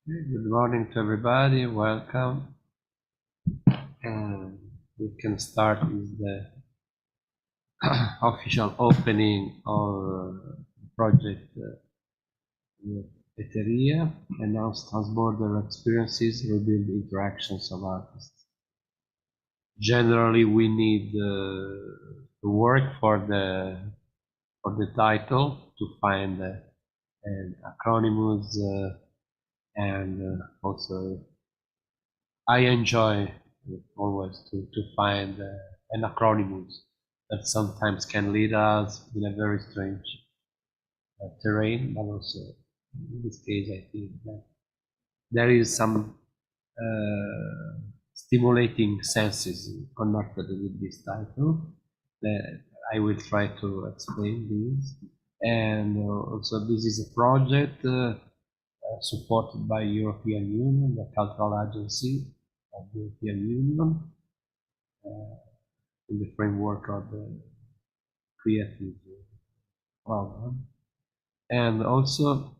Good morning to everybody, welcome. And we can start with the official opening of project Eteria, announced Transborder experiences, rebuild interactions of artists. Generally, we need to work for the title to find an acronyms and also I enjoy always to find an acronyms that sometimes can lead us in a very strange terrain, but also in this case I think that there is some stimulating senses connected with this title that I will try to explain this. And also this is a project supported by European Union, the cultural agency of the European Union, in the framework of the creative program. And also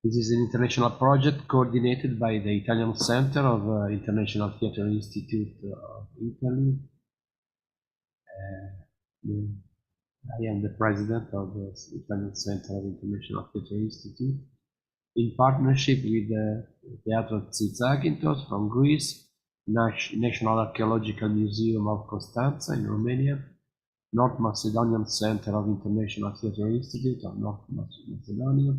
this is an international project coordinated by the Italian Center of International Theatre Institute of Italy. I am the president of the Italian Center of International Theatre Institute, in partnership with the Theatro Zakynthos from Greece, National Archaeological Museum of Constanta in Romania, North Macedonian Center of International Theatre Institute of North Macedonia,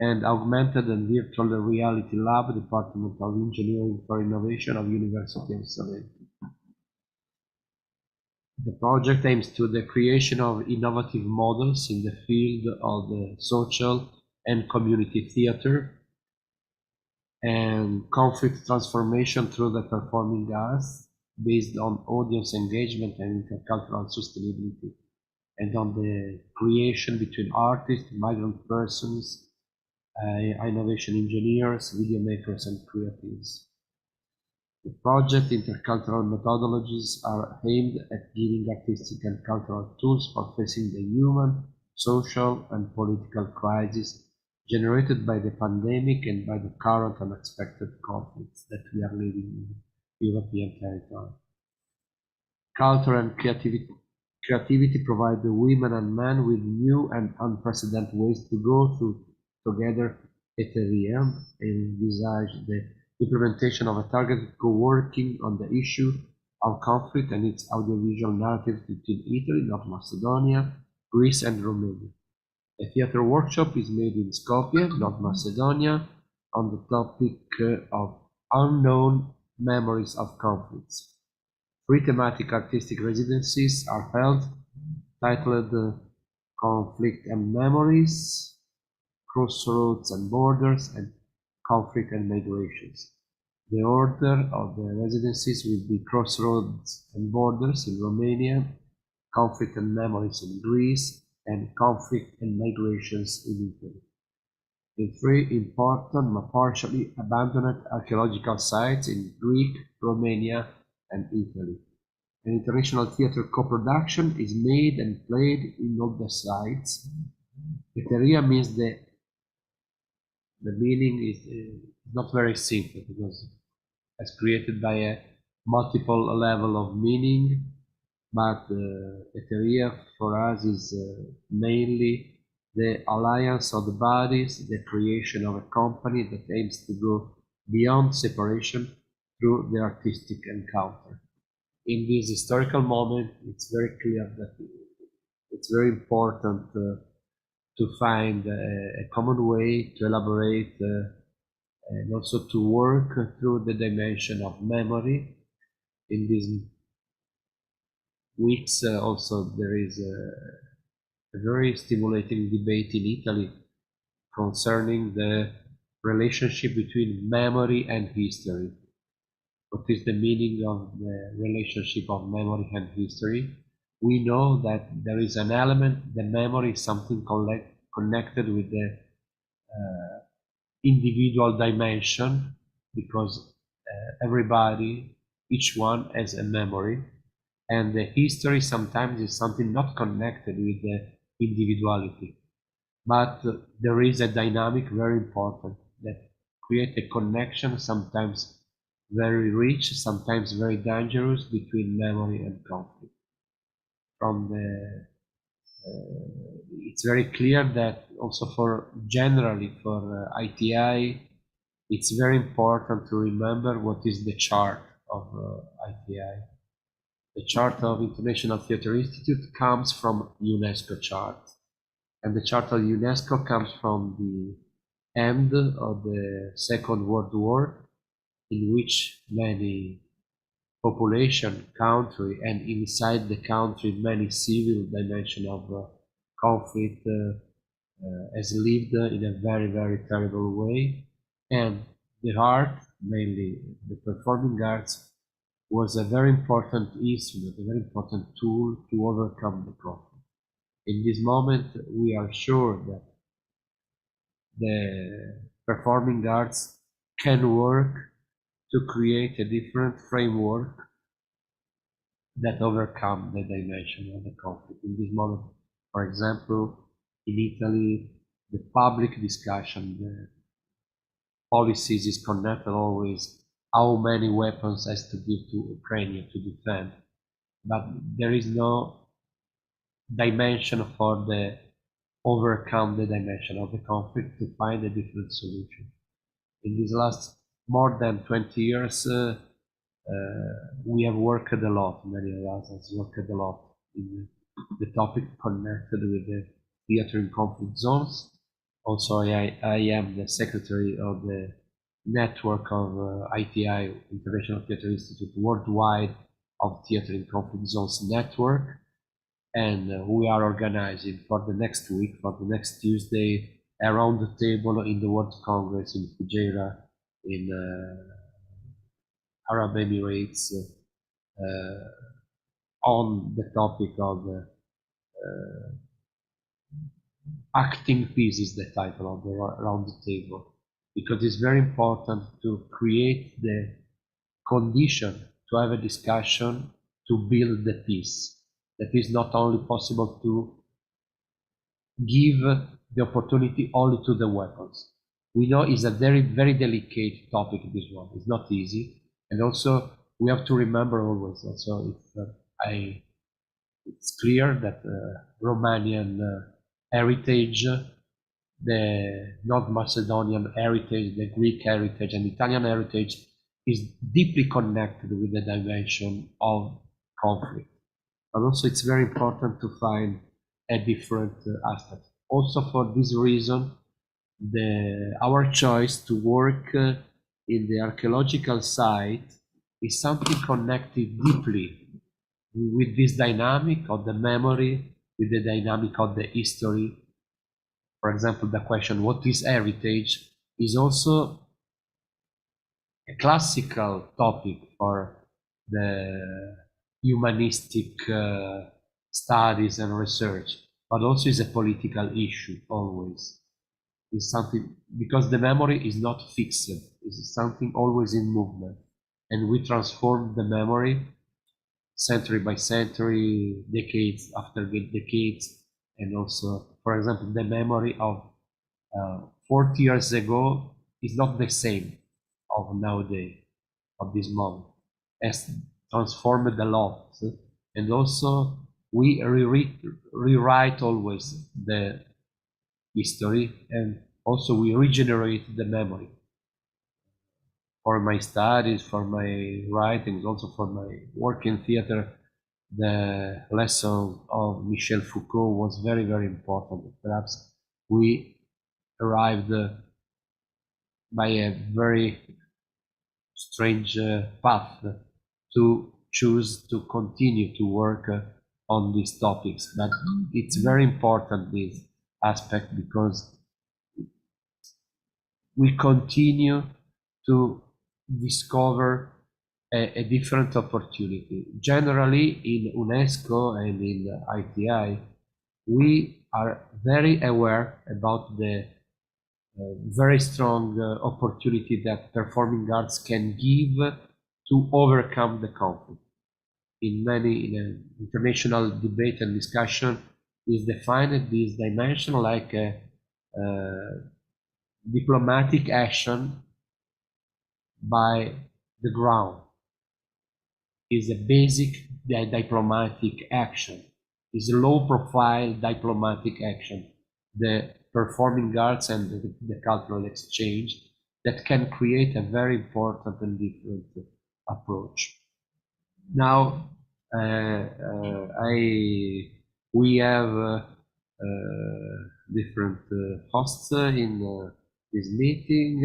and Augmented and Virtual Reality Lab, Department of Engineering for Innovation of University of Salento. The project aims to the creation of innovative models in the field of the social and community theater and conflict transformation through the performing arts based on audience engagement and intercultural sustainability, and on the creation between artists, migrant persons, innovation engineers, video makers, and creatives. The project intercultural methodologies are aimed at giving artistic and cultural tools for facing the human, social, and political crisis generated by the pandemic and by the current unexpected conflicts that we are living in European territory. Culture and creativity provide the women and men with new and unprecedented ways to go through together Eteria and envisage the implementation of a targeted co-working on the issue of conflict and its audiovisual narratives between Italy, North Macedonia, Greece, and Romania. A theater workshop is made in Skopje, North Macedonia, on the topic of unknown memories of conflicts. 3 thematic artistic residencies are held, titled Conflict and Memories, Crossroads and Borders, and Conflict and Migrations. The order of the residencies will be Crossroads and Borders in Romania, Conflict and Memories in Greece, and Conflict and Migrations in Italy. The 3 important but partially abandoned archaeological sites in Greece, Romania, and Italy. An international theater co-production is made and played in all the sites. Eteria means the meaning is not very simple, because it's created by a multiple level of meaning, but Eteria for us is mainly the alliance of the bodies, the creation of a company that aims to go beyond separation through the artistic encounter. In this historical moment, it's very clear that it's very important to find a common way to elaborate and also to work through the dimension of memory. In these weeks also there is a very stimulating debate in Italy concerning the relationship between memory and history. What is the meaning of the relationship of memory and history? We know that there is an element, the memory is something connected with the individual dimension, because everybody, each one has a memory, and the history sometimes is something not connected with the individuality, but there is a dynamic very important. that create a connection, sometimes very rich, sometimes very dangerous, between memory and conflict. From the it's very clear that also for generally for ITI, it's very important to remember what is the chart of ITI. The chart of International Theatre Institute comes from UNESCO chart, and the chart of UNESCO comes from the end of the Second World War, in which many population, country, and inside the country many civil dimension of conflict has lived in a very, very terrible way. And the art, mainly the performing arts, was a very important instrument, a very important tool to overcome the conflict. In this moment, we are sure that the performing arts can work to create a different framework that overcome the dimension of the conflict. In this moment, for example, in Italy, the public discussion, the policies is connected always how many weapons has to give to Ukraine to defend, but there is no dimension for the overcome the dimension of the conflict to find a different solution. In these last more than 20 years, we have worked a lot, many of us has worked a lot in the topic connected with the theater in conflict zones. Also, I am the secretary of the network of ITI, International Theatre Institute, worldwide of Theatre in Conflict Zones network. And we are organizing for the next week, for the next Tuesday, a round table in the World Congress in Fujairah, in Arab Emirates, on the topic of acting peace is the title of the round table, because it's very important to create the condition to have a discussion to build the peace. That is not only possible to give the opportunity only to the weapons. We know it's a very, very delicate topic, this one. It's not easy. And also, we have to remember always, also, it's clear that Romanian heritage, the North Macedonian heritage, the Greek heritage, and Italian heritage is deeply connected with the dimension of conflict. But also it's very important to find a different aspect. Also for this reason, our choice to work in the archaeological site is something connected deeply with this dynamic of the memory, with the dynamic of the history. For example, the question, what is heritage, is also a classical topic for the humanistic studies and research, but also is a political issue always. It's something, because the memory is not fixed, it's something always in movement, and we transform the memory century by century, decades after decades, and also, for example, the memory of 40 years ago is not the same of nowadays, of this moment, has transformed a lot, and also we rewrite always the history, and also we regenerate the memory. For my studies, for my writings, also for my work in theater, the lesson of Michel Foucault was very, very important. Perhaps we arrived by a very strange path to choose to continue to work on these topics. But it's very important, this aspect, because we continue to discover a different opportunity. Generally, in UNESCO and in ITI, we are very aware about the very strong opportunity that performing arts can give to overcome the conflict. In international debate and discussion, is defined this dimension like diplomatic action by the ground. Is a basic diplomatic action, is a low-profile diplomatic action, the performing arts and the cultural exchange that can create a very important and different approach. Now, we have different hosts in this meeting.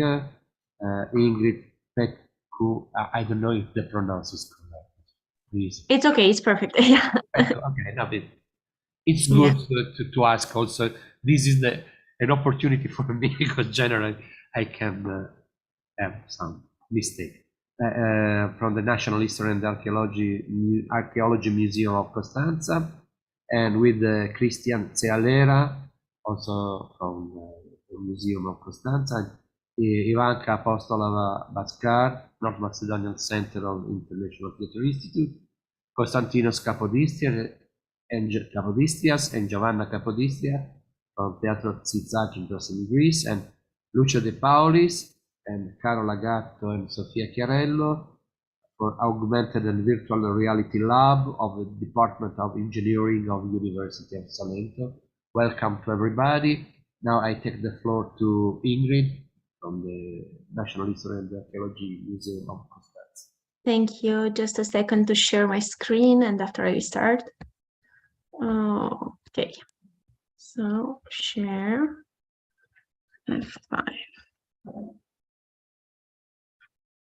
Ingrid Petku, I don't know if the pronounce is correct. Please. It's okay. It's perfect. Yeah. Okay, no, it's good to ask also. This is an opportunity for me because generally I can have some mistake. From the National History and Archaeology Museum of Constanta, and with Christian Cealera, also from the Museum of Constanta, Ivanka Apostolova Batskar, North Macedonian Center of International Theatre Institute, Konstantinos Kapodistrias and Giovanna Kapodistria from Theatro Zakynthos in Greece, and Lucio De Paulis and Carola Gatto and Sofia Chiarello for Augmented and Virtual Reality Lab of the Department of Engineering of University of Salento. Welcome to everybody. Now I take the floor to Ingrid from the National History and Archaeology Museum of Constanta. Thank you. Just a second to share my screen, and after I start. Okay. So share F5.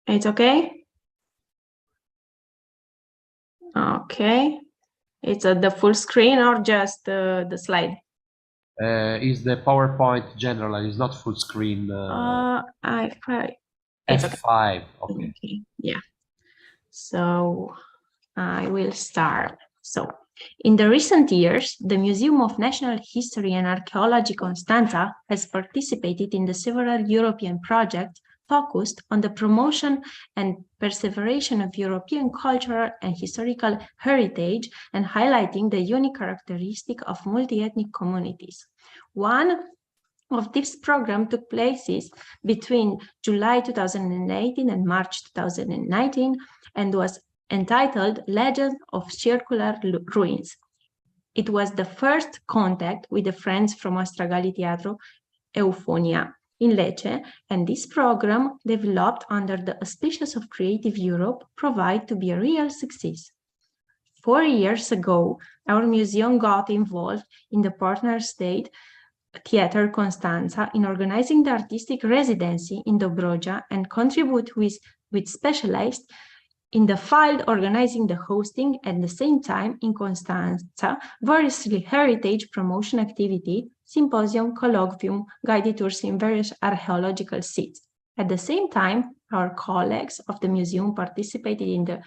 It's okay? Okay. It's the full screen or just the slide? Is the PowerPoint general? It's not full screen. F5. F5. Okay. Yeah. So I will start. So in the recent years, the Museum of National History and Archaeology Constanta has participated in the several European projects focused on the promotion and preservation of European cultural and historical heritage and highlighting the unique characteristic of multi-ethnic communities. One of this program took place between July 2018 and March 2019 and was entitled Legend of Circular Ruins. It was the first contact with the friends from Astragali Theatro Euphonia in Lecce, and this program, developed under the auspices of Creative Europe, proved to be a real success. 4 years ago, our museum got involved in the partner state Theater Constanta in organizing the artistic residency in Dobroja and contribute with specialists in the field organizing the hosting at the same time in Constanta various heritage promotion activity, symposium, colloquium, guided tours in various archaeological sites. At the same time, our colleagues of the museum participated in the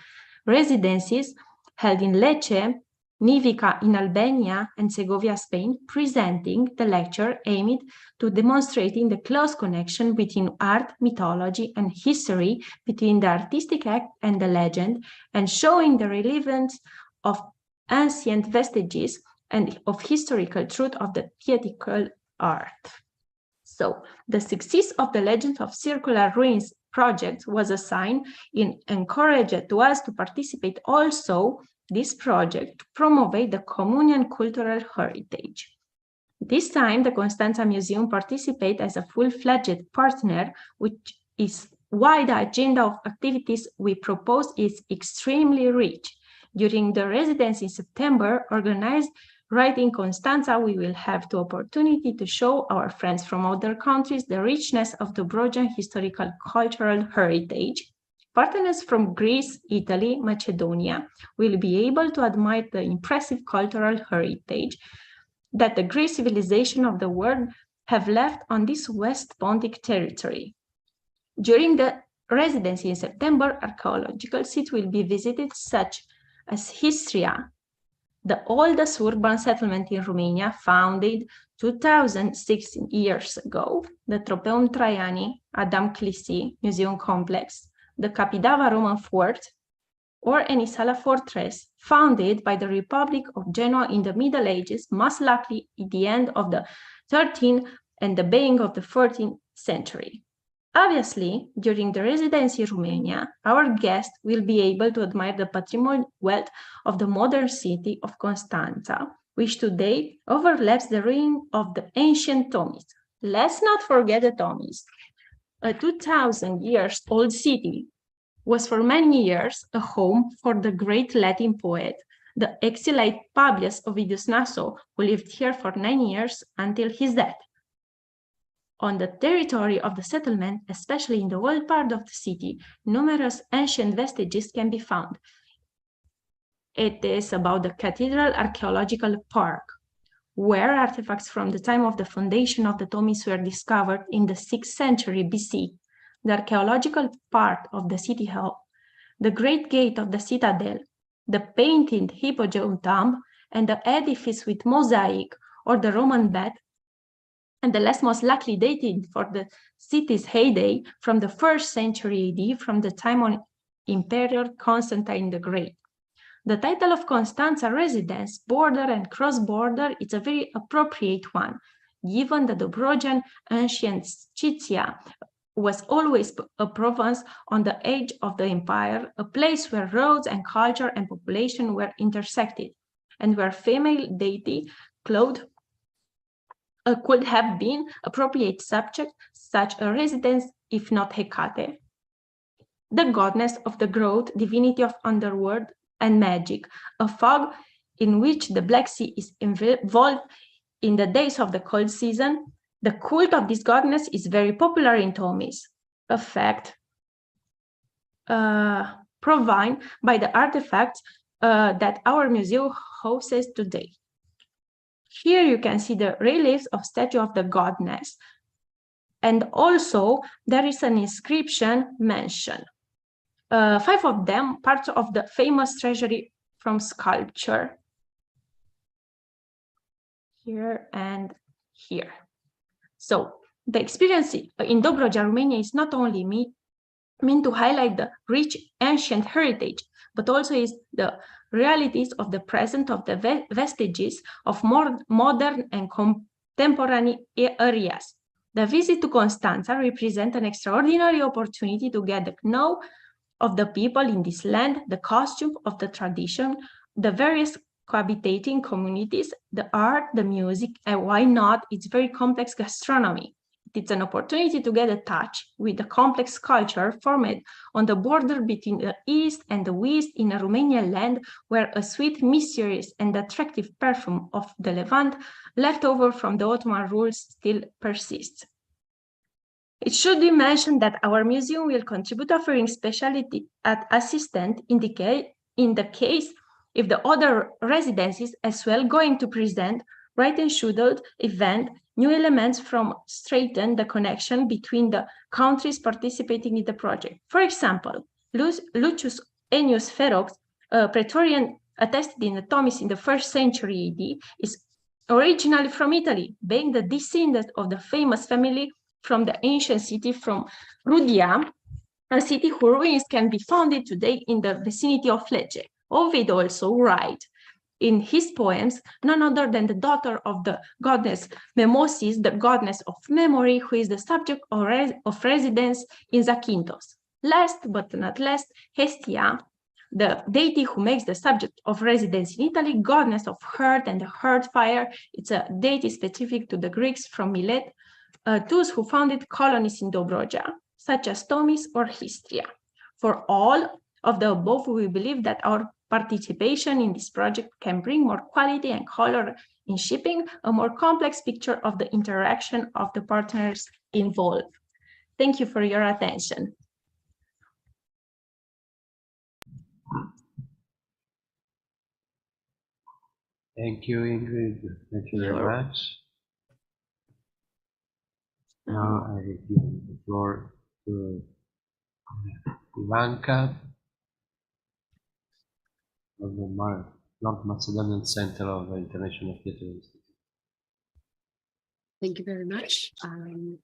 residencies held in Lecce, Nivica in Albania and Segovia, Spain, presenting the lecture aimed to demonstrating the close connection between art, mythology, and history, between the artistic act and the legend, and showing the relevance of ancient vestiges and of historical truth of the theatrical art. So, the success of the Legend of Circular Ruins project was a sign and encouraged to us to participate also this project to promote the communion cultural heritage. This time, the Constanta Museum participates as a full-fledged partner, which is why the agenda of activities we propose is extremely rich. During the residency in September, organized right in Constanta, we will have the opportunity to show our friends from other countries the richness of the Dobrojan historical cultural heritage. Partners from Greece, Italy, Macedonia will be able to admire the impressive cultural heritage that the Greek civilization of the world have left on this West Pontic territory. During the residency in September, archaeological sites will be visited such as Eteria, the oldest urban settlement in Romania, founded 2,016 years ago, the Tropeum Traiani, Adam Clisi Museum Complex, the Capidava Roman Fort, or Anisala Fortress, founded by the Republic of Genoa in the Middle Ages, most likely at the end of the 13th and the beginning of the 14th century. Obviously, during the residency in Romania, our guest will be able to admire the patrimonial wealth of the modern city of Constanta, which today overlaps the ruin of the ancient Tomis. Let's not forget the Tomis. A 2,000 years old city was for many years a home for the great Latin poet, the exiled Publius Ovidius Naso, who lived here for 9 years until his death. On the territory of the settlement, especially in the old part of the city, numerous ancient vestiges can be found. It is about the Cathedral Archaeological Park, where artifacts from the time of the foundation of the Tomis were discovered in the 6th century BC. The archaeological part of the city hall, the Great Gate of the Citadel, the painted Hippogone tomb, and the edifice with mosaic or the Roman bath, and the last most likely dated for the city's heyday from the 1st century AD, from the time of Emperor Constantine the Great. The title of Constanța residence, border and cross-border, is a very appropriate one, given that the Dobrojan ancient Scythia was always a province on the edge of the empire, a place where roads and culture and population were intersected, and where female deity clothed could have been appropriate subject, such a residence, if not Hecate, the goddess of the growth, divinity of underworld and magic, a fog in which the Black Sea is involved in the days of the cold season. The cult of this goddess is very popular in Tomis, a fact proven by the artifacts that our museum hosts today. Here you can see the reliefs of statue of the goddess, and also there is an inscription mentioned. 5 of them, parts of the famous treasury from sculpture, here and here. So the experience in Dobroja, Romania is not only meant to highlight the rich ancient heritage, but also is the realities of the present of the vestiges of more modern and contemporary areas. The visit to Constanța represents an extraordinary opportunity to get to know of the people in this land, the costume of the tradition, the various cohabitating communities, the art, the music, and why not, its very complex gastronomy. It's an opportunity to get in touch with the complex culture formed on the border between the East and the West in a Romanian land where a sweet, mysterious, and attractive perfume of the Levant left over from the Ottoman rule still persists. It should be mentioned that our museum will contribute offering specialty assistant in the case if the other residencies as well going to present right and scheduled event new elements from straighten the connection between the countries participating in the project. For example, Lucius Ennius Ferox, a Praetorian attested in the Tomis in the 1st century AD, is originally from Italy, being the descendant of the famous family from the ancient city from Rudia, a city whose ruins can be found today in the vicinity of Lecce. Ovid also writes in his poems none other than the daughter of the goddess Memosis, the goddess of memory, who is the subject of residence in Zakynthos. Last but not least, Hestia, the deity who makes the subject of residence in Italy, goddess of hearth and the hearth fire. It's a deity specific to the Greeks from Milet, those who founded colonies in Dobroja, such as Tomis or Histria. For all of the above, we believe that our participation in this project can bring more quality and color in shipping a more complex picture of the interaction of the partners involved. Thank you for your attention. Thank you, Ingrid. Thank you very much. Now I give the floor to Ivanka of the North Macedonian Center of International Theatre Institute. Thank you very much. Can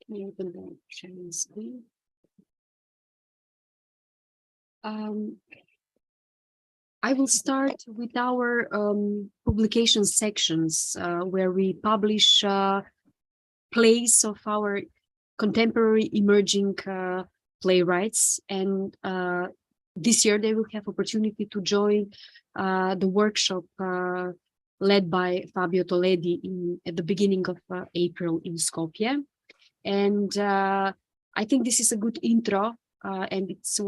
you open the sharing screen? I will start with our publication sections where we publish plays of our contemporary emerging playwrights. And this year they will have opportunity to join the workshop led by Fabio Toledi at the beginning of April in Skopje. And I think this is a good intro, and it's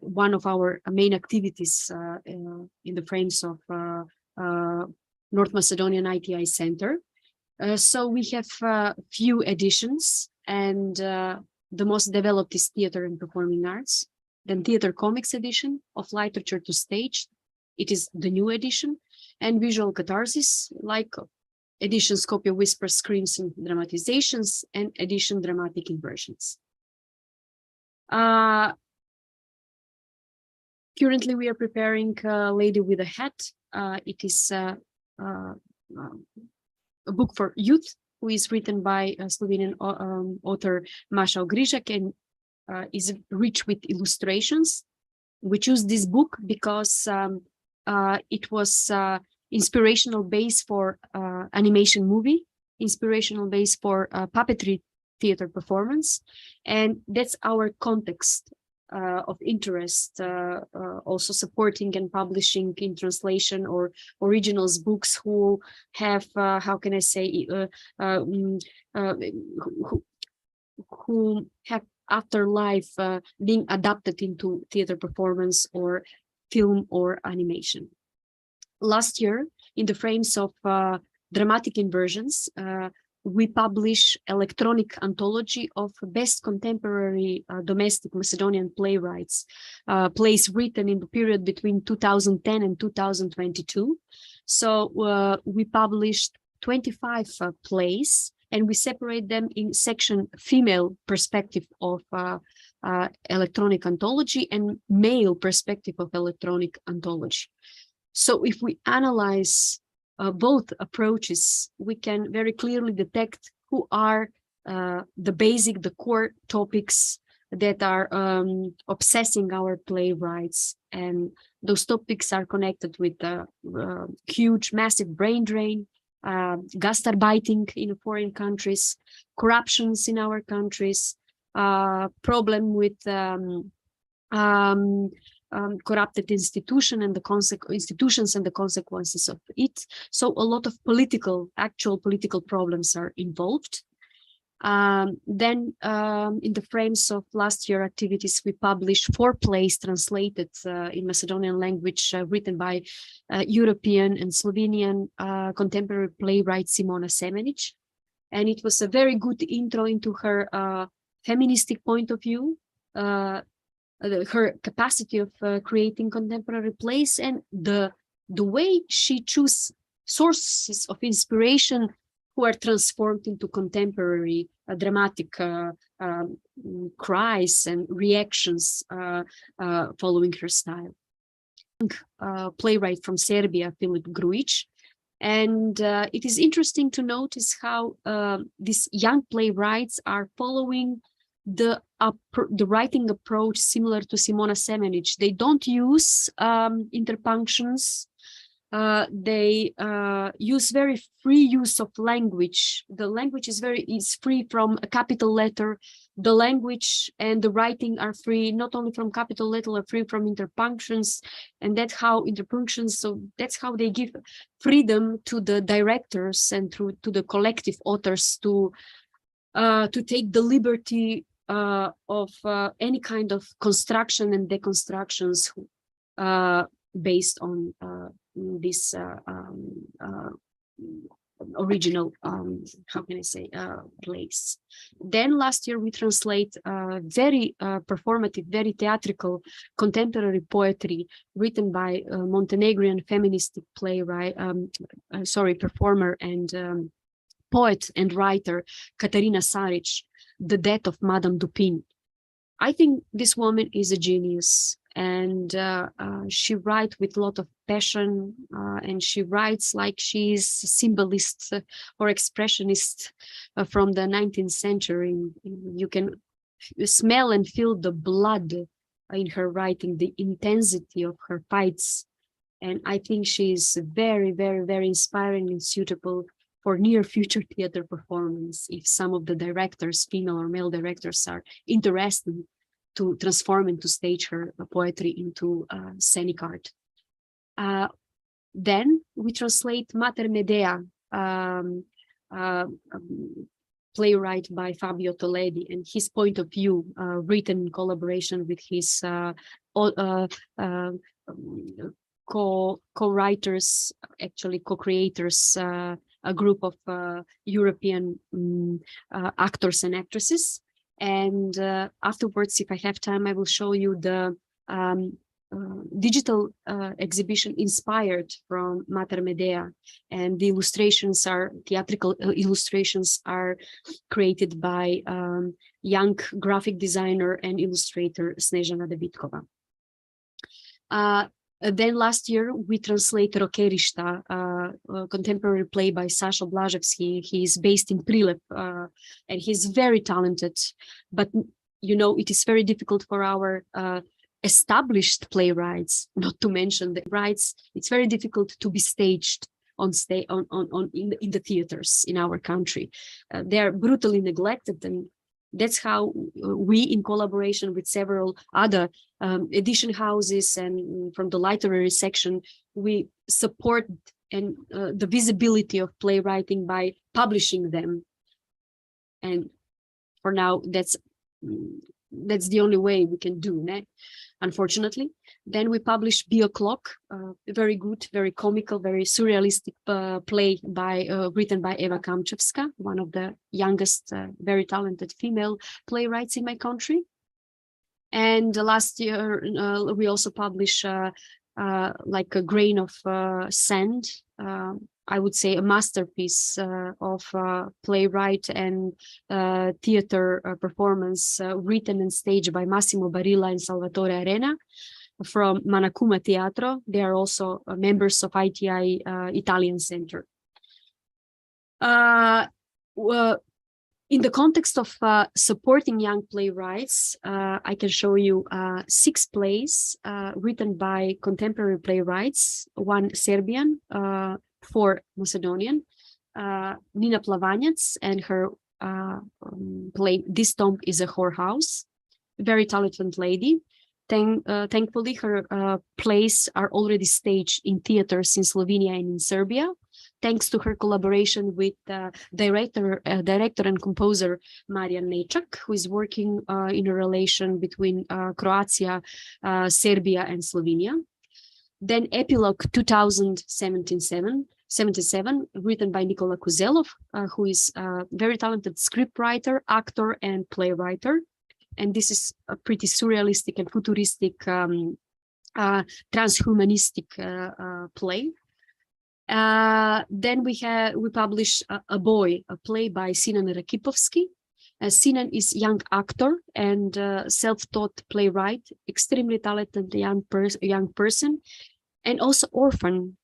one of our main activities in the frames of North Macedonian ITI Center. So we have few editions, and the most developed is Theater and Performing Arts, then Theater Comics edition, Of Literature to Stage. It is the new edition, and Visual Catharsis, like edition Skopje Whisper Screams and Dramatizations, and edition Dramatic Inversions. Currently, we are preparing Lady with a Hat. It is a book for youth, who is written by Slovenian author Maša Ogrižak, and is rich with illustrations. We choose this book because it was inspirational base for animation movie, inspirational base for puppetry theater performance, and that's our context of interest, also supporting and publishing in translation or originals books who have, how can I say, who have afterlife being adapted into theater performance or film or animation. Last year, in the frames of dramatic inversions, we publish electronic anthology of best contemporary domestic Macedonian playwrights, plays written in the period between 2010 and 2022. So we published 25 plays, and we separate them in section female perspective of electronic anthology and male perspective of electronic anthology. So if we analyze both approaches, we can very clearly detect who are the core topics that are obsessing our playwrights. And those topics are connected with huge, massive brain drain, gastarbeiter in foreign countries, corruptions in our countries, problem with corrupted institutions and the consequences of it. So a lot of actual political problems are involved. Then in the frames of last year activities, we published 4 plays translated in Macedonian language, written by European and Slovenian contemporary playwright Simona Semenic. And it was a very good intro into her feministic point of view, her capacity of creating contemporary plays, and the way she chose sources of inspiration who are transformed into contemporary dramatic cries and reactions following her style. Playwright from Serbia, Filip Grujic. And it is interesting to notice how these young playwrights are following the writing approach similar to Simona Semenic. They don't use interpunctions. They use very free use of language. The language is free from a capital letter. The language and the writing are free, not only from capital letter, are free from interpunctions, and that's how interpunctions. So that's how they give freedom to the directors and to the collective authors to take the liberty of any kind of construction and deconstructions based on this original, how can I say, plays. Then last year we translate very performative, very theatrical contemporary poetry written by Montenegrin feministic playwright, performer and poet and writer Katarina Saric, The Death of Madame Dupin. I think this woman is a genius, and she writes with a lot of passion, and she writes like she's a symbolist or expressionist from the 19th century. You can smell and feel the blood in her writing, the intensity of her fights. And I think she's very, very, very inspiring and suitable for near future theater performance, if some of the directors, female or male directors, are interested to transform and to stage her poetry into scenic art. Then we translate Mater Medea, playwright by Fabio Toledi, and his point of view, written in collaboration with his co-writers, actually co-creators, a group of European actors and actresses. And afterwards, if I have time, I will show you the digital exhibition inspired from Mater Medea, and the illustrations are theatrical illustrations are created by young graphic designer and illustrator Snežana Davidkova. Then last year we translate Rokerishta, a contemporary play by Sasha Blaževski. He's based in Prilep, and he's very talented, but you know, it is very difficult for our established playwrights, not to mention the rights. It's very difficult to be staged in the theaters in our country. They are brutally neglected, and that's how we, in collaboration with several other edition houses and from the literary section, we support and the visibility of playwriting by publishing them. And for now, that's the only way we can do that, unfortunately. Then we published Be O'Clock, a very good, very comical, very surrealistic play written by Eva Kamčevska, one of the youngest, very talented female playwrights in my country. And last year, we also published like a grain of sand, I would say a masterpiece of playwright and theater performance written and staged by Massimo Barilla and Salvatore Arena from Manacuma Theatro. They are also members of ITI Italian Center. In the context of supporting young playwrights, I can show you 6 plays written by contemporary playwrights, 1 Serbian, 4 Macedonian, Nina Plavanec and her play This Tomb is a Whorehouse, very talented lady. Thankfully, her plays are already staged in theaters in Slovenia and in Serbia, thanks to her collaboration with director and composer Marian Nečak, who is working in a relation between Croatia, Serbia, and Slovenia. Then Epilogue 2077, written by Nikola Kuzelov, who is a very talented scriptwriter, actor, and playwright. And this is a pretty surrealistic and futuristic transhumanistic play. Then we publish A Boy, a play by Sinan Rakipovsky. Sinan is young actor and self-taught playwright, extremely talented young person, and also orphan.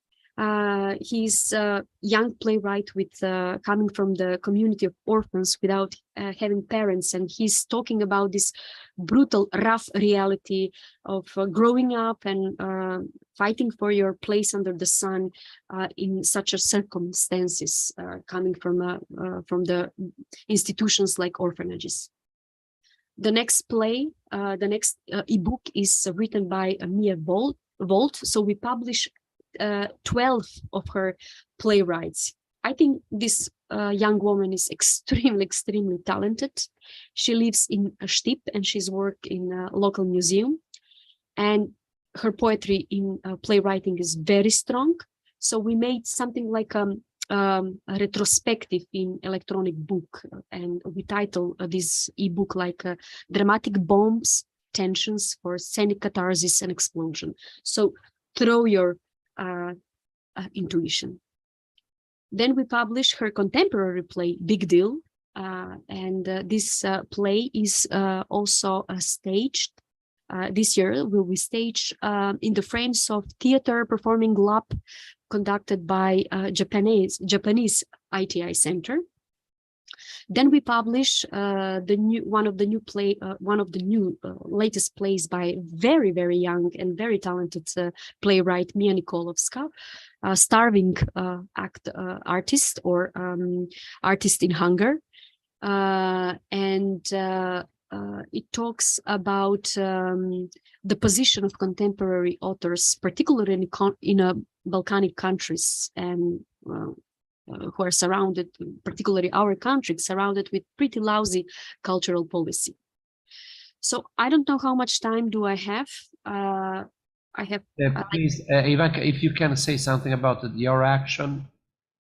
He's a young playwright with coming from the community of orphans without having parents, and he's talking about this brutal, rough reality of growing up and fighting for your place under the sun in such a circumstances, coming from the institutions like orphanages. The next play, the next ebook is written by Mia Volt. So we publish 12 of her playwrights. I think this young woman is extremely talented. She lives in Štip and she's worked in a local museum, and her poetry in playwriting is very strong. So we made something like a retrospective in electronic book, and we title this ebook like Dramatic Bombs, Tensions for Scenic Catharsis and Explosion. So throw your intuition. Then we publish her contemporary play, Big Deal, and this play is also staged. This year will be staged in the frames of Theater Performing Lab conducted by Japanese ITI Center. Then we publish one of the new latest plays by very young and very talented playwright Mia Nikolovska, starving artist or artist in hunger, and it talks about the position of contemporary authors, particularly in Balkanic countries, and who are surrounded, particularly our country, surrounded with pretty lousy cultural policy. So I don't know how much time do I have. Please, Ivanka, if you can say something about your action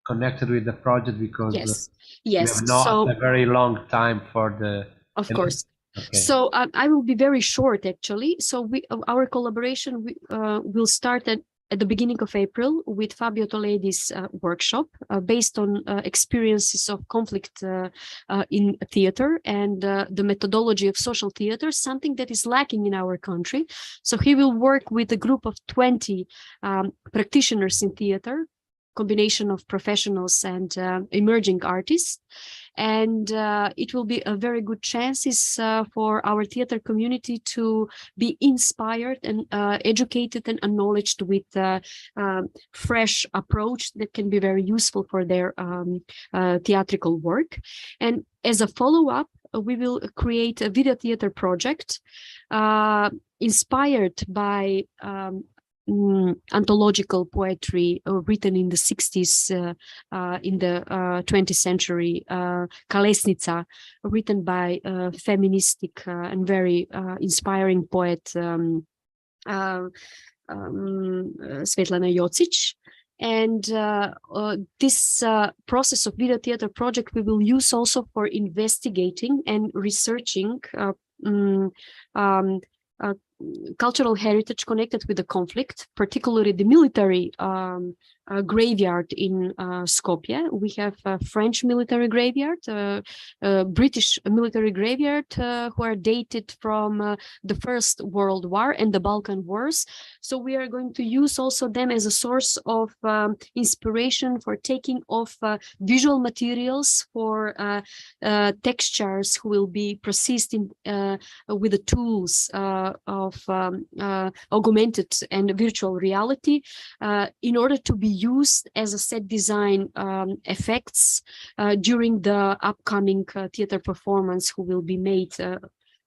connected with the project, because we have not a very long time for the. Of course. Okay. So I will be very short, actually. So our collaboration will start at the beginning of April with Fabio Toledi's workshop based on experiences of conflict in theater and the methodology of social theater, something that is lacking in our country. So he will work with a group of 20 practitioners in theater, combination of professionals and emerging artists. And it will be a very good chances for our theater community to be inspired and educated and acknowledged with fresh approach that can be very useful for their theatrical work. And as a follow-up, we will create a video theater project inspired by anthological poetry written in the 60s, in the 20th century, Kalesnica, written by feministic and very inspiring poet Svetlana Jocic. And this process of video theater project we will use also for investigating and researching cultural heritage connected with the conflict, particularly the military graveyard in Skopje. We have a French military graveyard, British military graveyard, who are dated from the First World War and the Balkan Wars. So we are going to use also them as a source of inspiration for taking off visual materials for textures who will be processed with the tools of augmented and virtual reality in order to be used as a set design effects during the upcoming theater performance who will be made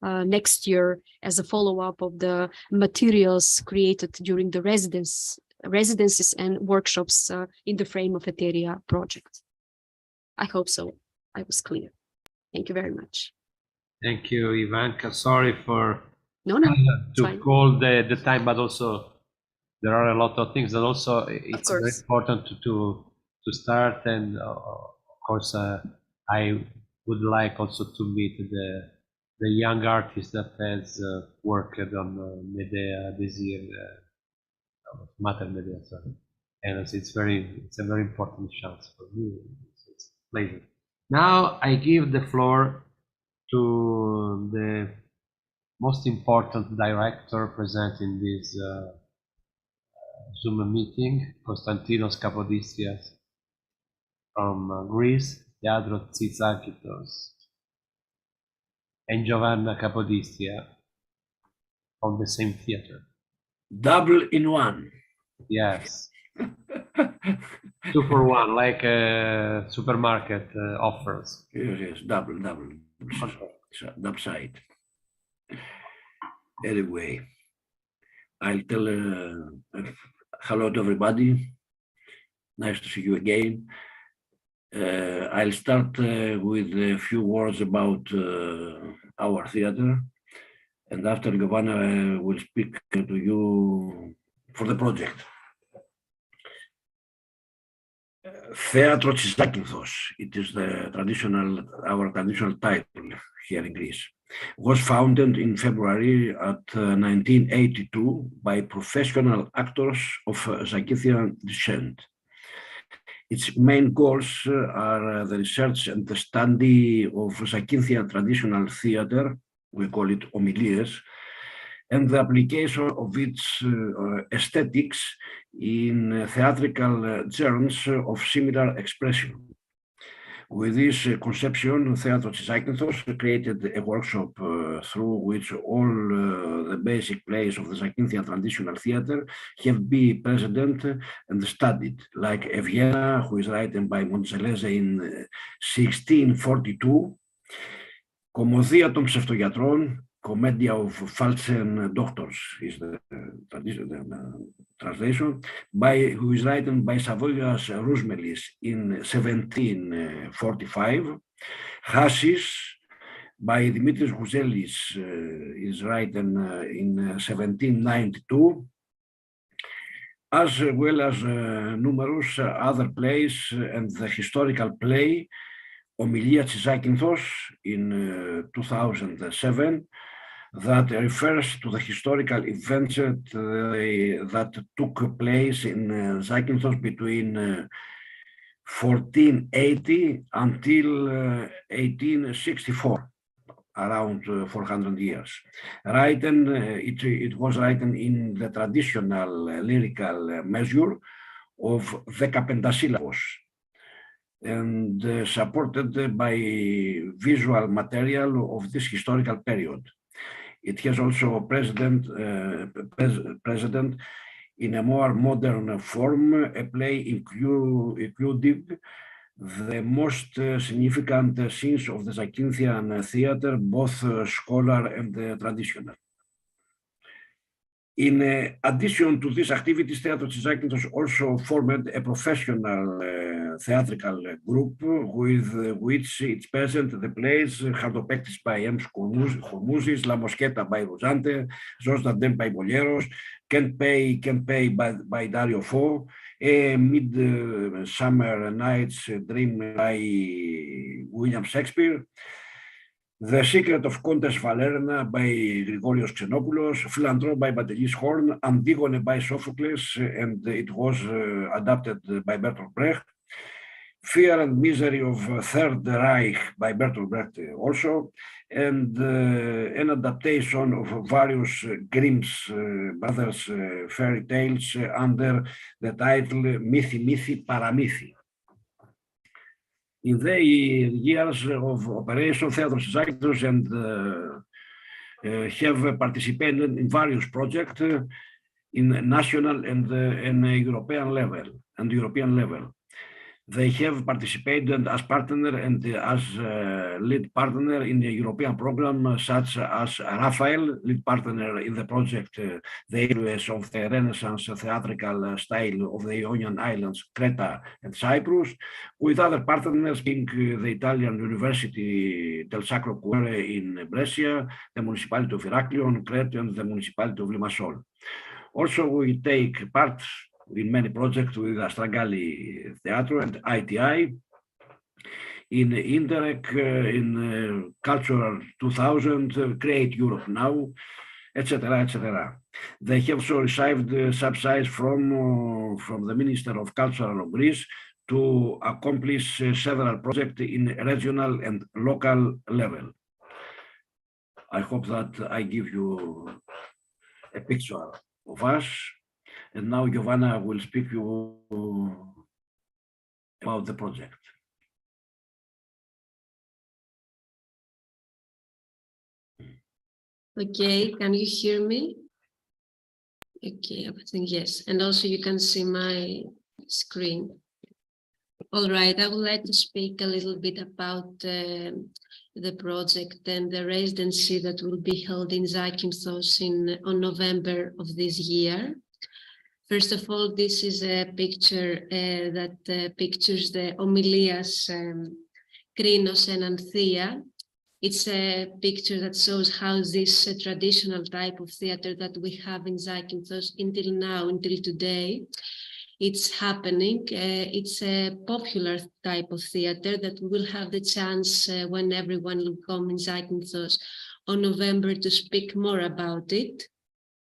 next year as a follow-up of the materials created during the residences and workshops in the frame of Eteria project. I hope so. I was clear. Thank you very much. Thank you, Ivanka. Sorry for to call the time, but also there are a lot of things, and also it's very important to start. And of course, I would like also to meet the young artist that has worked on Medea this year, Mater Medea, sorry. And it's a very important chance for me. It's a pleasure. Now I give the floor to the most important director present in this Zoom meeting, Konstantinos Kapodistrias from Greece, Theatro Zakynthos, and Giovanna Kapodistria from the same theater. Double in one. Yes. 2 for 1, like supermarket offers. Yes, double. Double side. Anyway, I'll tell hello to everybody. Nice to see you again. I'll start with a few words about our theater, and after Giovanna will speak to you for the project. Theatro Zakynthos, it is our traditional title here in Greece, was founded in February at 1982 by professional actors of Zakynthos descent. Its main goals are the research and the study of Zakynthos traditional theater, we call it homilies, and the application of its aesthetics in theatrical genres of similar expression. With this conception, Theatro Zakynthos created a workshop through which all the basic plays of the Zakynthia traditional theater have been presented and studied, like Eteria, who is written by Monticelese in 1642, Κομμωδία των ψευτογιατρών, Commedia of Falsen Doctors is the translation, who is written by Savoyas Rousmelis in 1745. Hasis by Dimitris Gouzelis is written in 1792, as well as numerous other plays and the historical play PRODUKCIJA Zakynthos in 2007 that refers to the historical events that took place in Zakynthos between 1480 until 1864, around 400 years. It was written in the traditional lyrical measure of δεκαπεντασύλλαβος, and supported by visual material of this historical period. It has also present in a more modern form a play including the most significant scenes of the Zakynthia theater, both scholar and traditional. In addition to these activities, Theatro Zakynthos also formed a professional theatrical group with which it's present the plays Χαρτοπαίκτης by M. Hormuzis, La Mosqueta by Rosante, Zos Dardem by Boleros, Can't Pay by Dario Fo, A Midsummer Night's Dream by William Shakespeare, The Secret of Countess Valerna by Grigorios Xenopoulos, Philanthrope by Battelis Horn, Antigone by Sophocles, and it was adapted by Bertolt Brecht, Fear and Misery of Third Reich by Bertolt Brecht also, and an adaptation of various Grimm's brothers fairy tales under the title Mythi Mythi Paramythi. In the years of operation, Theatro Zakynthos and have participated in various projects in national and European level. They have participated as partner and as lead partner in the European program, such as Raphael, lead partner in the project The Heroes of the Renaissance Theatrical Style of the Ionian Islands, Creta and Cyprus, with other partners being the Italian University del Sacro Cuore in Brescia, the Municipality of Heraklion, Crete, and the Municipality of Limassol. Also, we take part in many projects with Astragali Theatro and ITI, in Interreg, in Cultural 2000, Create Europe Now, etc., etc. They have also received subsidies from the Minister of Culture of Greece to accomplish several projects in regional and local level. I hope that I give you a picture of us. And now Giovanna will speak you about the project. Okay, can you hear me? Okay, I think yes. And also you can see my screen. All right, I would like to speak a little bit about the project and the residency that will be held in Zakynthos on November of this year. First of all, this is a picture that pictures the Homilias Krinos and Anthea. It's a picture that shows how this traditional type of theater that we have in Zakynthos until now, until today, it's happening. It's a popular type of theater that we will have the chance when everyone will come in Zakynthos on November to speak more about it.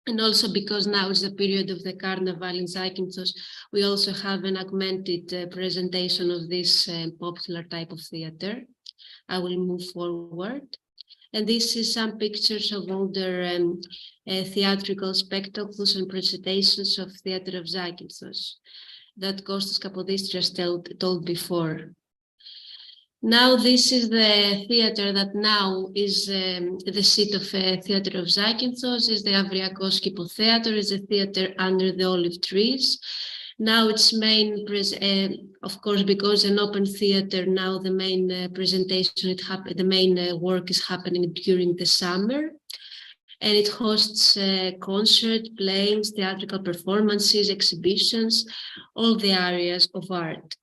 And also because now is the period of the Carnival in Zakynthos, we also have an augmented presentation of this popular type of theater. I will move forward. And this is some pictures of older theatrical spectacles and presentations of Theatre of Zakynthos that Kostas Kapodistrias told before. Now this is the theater that now is the seat of Theatro of Zakynthos, is the Archaeological Theater, is a theater under the olive trees. Now its main, of course, because an open theater, now the main presentation, the main work is happening during the summer. And it hosts concert, plays, theatrical performances, exhibitions, all the areas of art.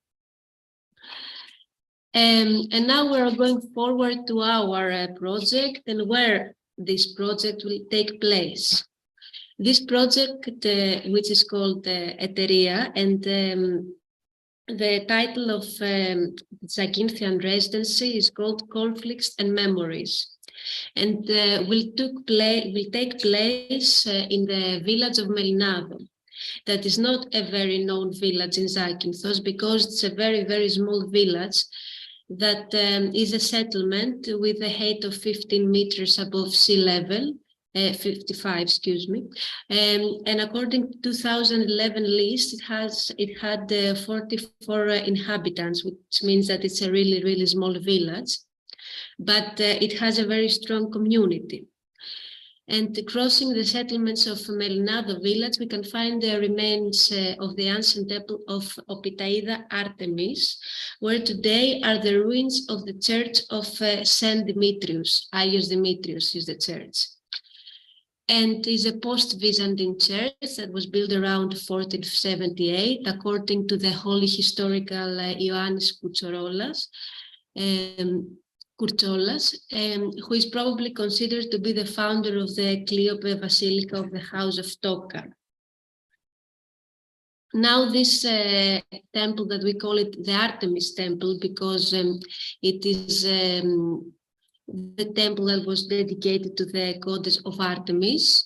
And now we're going forward to our project and where this project will take place. This project, which is called Eteria, and the title of Zakynthian residency is called Conflicts and Memories, and will take place in the village of Melinado. That is not a very known village in Zakynthos because it's a very, very small village that is a settlement with a height of 15 meters above sea level, 55, excuse me. And according to 2011 list, it had 44 inhabitants, which means that it's a really, really small village, but it has a very strong community. And crossing the settlements of Melinado village, we can find the remains of the ancient temple of Opitaida Artemis, where today are the ruins of the church of Saint Demetrius. Agios Demetrius is the church. And is a post-Byzantine church that was built around 1478, according to the Holy Historical Ioannis Kourtsolas, who is probably considered to be the founder of the Cleope Basilica of the House of Toka. Now this temple that we call it the Artemis temple because it is the temple that was dedicated to the goddess of Artemis,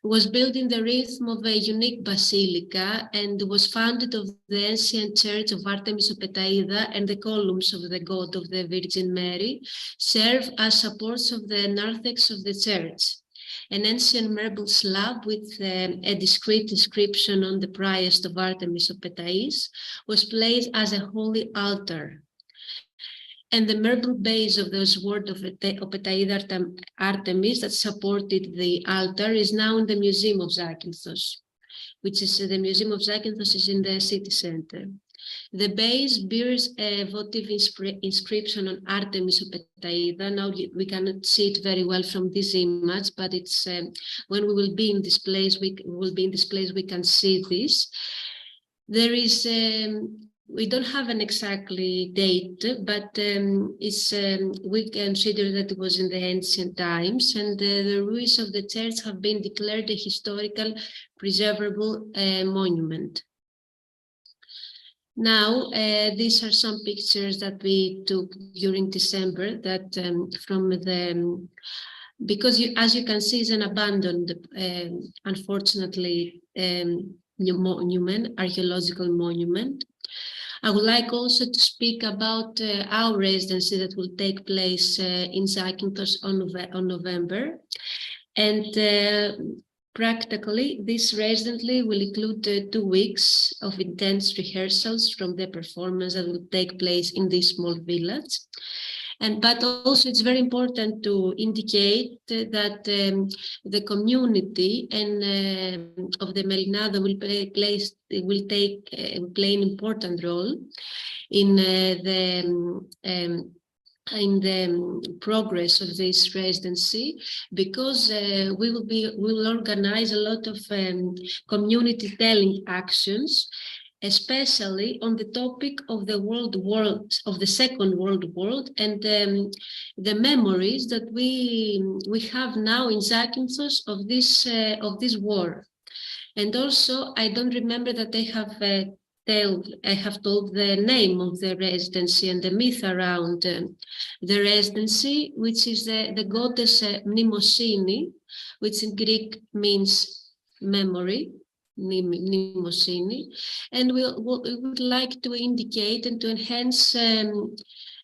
was built in the rhythm of a unique basilica and was founded of the ancient church of Artemis Opetaida, and the columns of the god of the Virgin Mary serve as supports of the narthex of the church. An ancient marble slab with a discreet inscription on the priest of Artemis Opetaïs was placed as a holy altar. And the marble base of the sword of Opetaida Artemis that supported the altar is now in the Museum of Zakynthos, which is the Museum of Zakynthos is in the city center. The base bears a votive inscription on Artemis Opetaida. Now we cannot see it very well from this image, but it's when we will be in this place, we can see this. There is we don't have an exactly date, but we consider that it was in the ancient times, and the ruins of the church have been declared a historical preservable monument. Now, these are some pictures that we took during December that from the, because as you can see, it's an abandoned, unfortunately, monument, archaeological monument. I would like also to speak about our residency that will take place in Zakynthos on November. And practically, this residency will include 2 weeks of intense rehearsals from the performance that will take place in this small village. But also it's very important to indicate that the community and of the Melinado will play an important role in the progress of this residency, because we will organize a lot of community telling actions, especially on the topic of the of the Second World War, and the memories that we have now in Zakynthos of this war. And also, I don't remember that I have told the name of the residency and the myth around the residency, which is the goddess Mnemosini, which in Greek means memory. Mnemosini, and we would like to indicate and to enhance the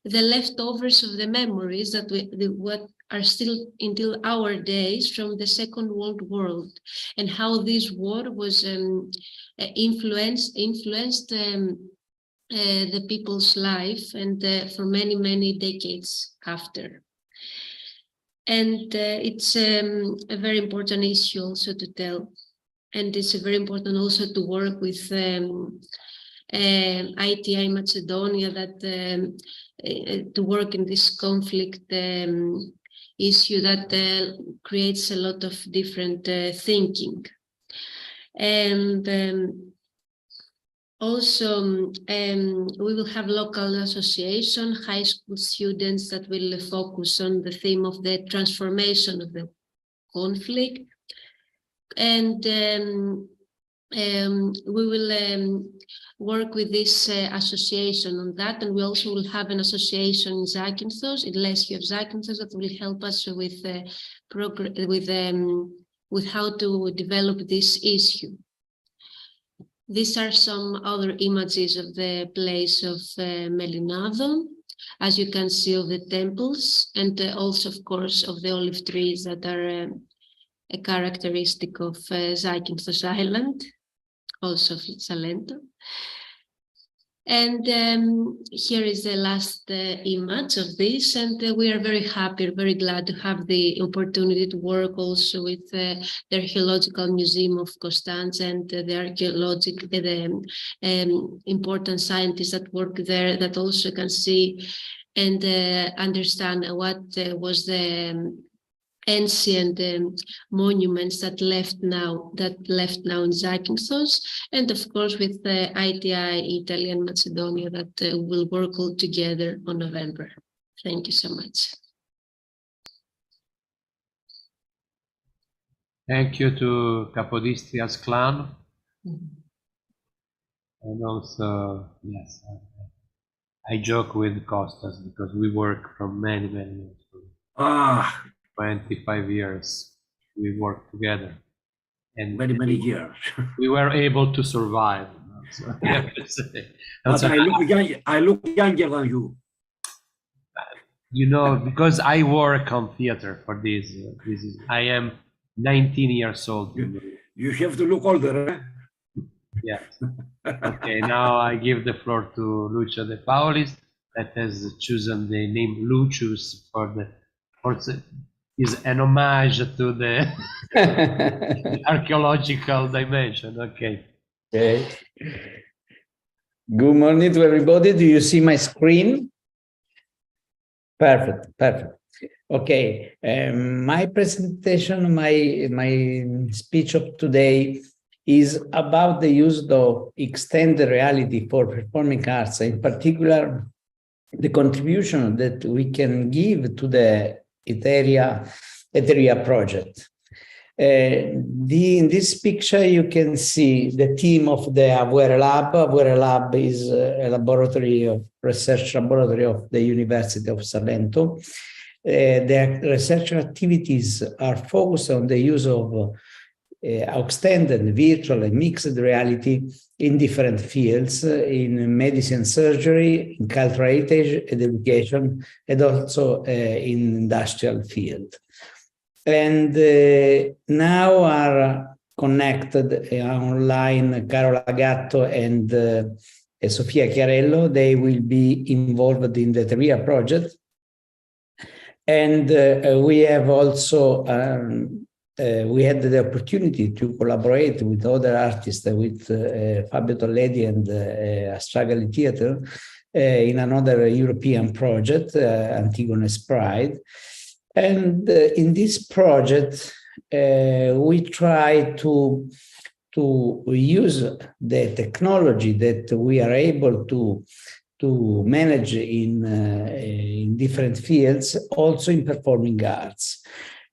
leftovers of the memories that what are still until our days from the Second World War, and how this war was influenced the people's life and for many, many decades after. And it's a very important issue also to tell. And it's very important also to work with ITI Macedonia, that to work in this conflict issue that creates a lot of different thinking. And also we will have local association, high school students that will focus on the theme of the transformation of the conflict. And we will work with this association on that, and we also will have an association in Zakynthos, in Leschi of Zakynthos, that will help us with how to develop this issue. These are some other images of the place of Melinado, as you can see, of the temples, and also, of course, of the olive trees that are a characteristic of Zakynthos Island, also of Salento. And here is the last image of this, and we are very happy, very glad to have the opportunity to work also with the Archaeological Museum of Constanta and the important scientists that work there, that also can see and understand what was the ancient monuments that left now in Zakynthos, and of course with the ITI, Italy and Macedonia, that will work all together on November. Thank you so much. Thank you to Capodistrias clan. And also, yes, I joke with Costas because we work for many years. 25 years we worked together, and many years. We were able to survive. So, but I look younger than you. You know, because I work on theater for this. I am 19 years old. You have to look older. Eh? Yes. Okay. Now I give the floor to Lucio De Paulis, that has chosen the name Lucius is an homage to the archaeological dimension. Okay. Okay. Good morning to everybody. Do you see my screen? Perfect. Okay. My presentation, my speech of today is about the use of extended reality for performing arts, in particular, the contribution that we can give to the Eteria project. In this picture, you can see the team of the Avere Lab. Avere Lab is a research laboratory of the University of Salento. The research activities are focused on the use of extended, virtual, and mixed reality in different fields, in medicine, surgery, in cultural heritage and education, and also in industrial field. And now are connected online Carola Gatto and Sofia Chiarello. They will be involved in the Eteria project. And we have also we had the opportunity to collaborate with other artists, with Fabio Tolledi and Archaeological Theatro in another European project, Antigone's Pride. And in this project, we try to use the technology that we are able to manage in different fields, also in performing arts.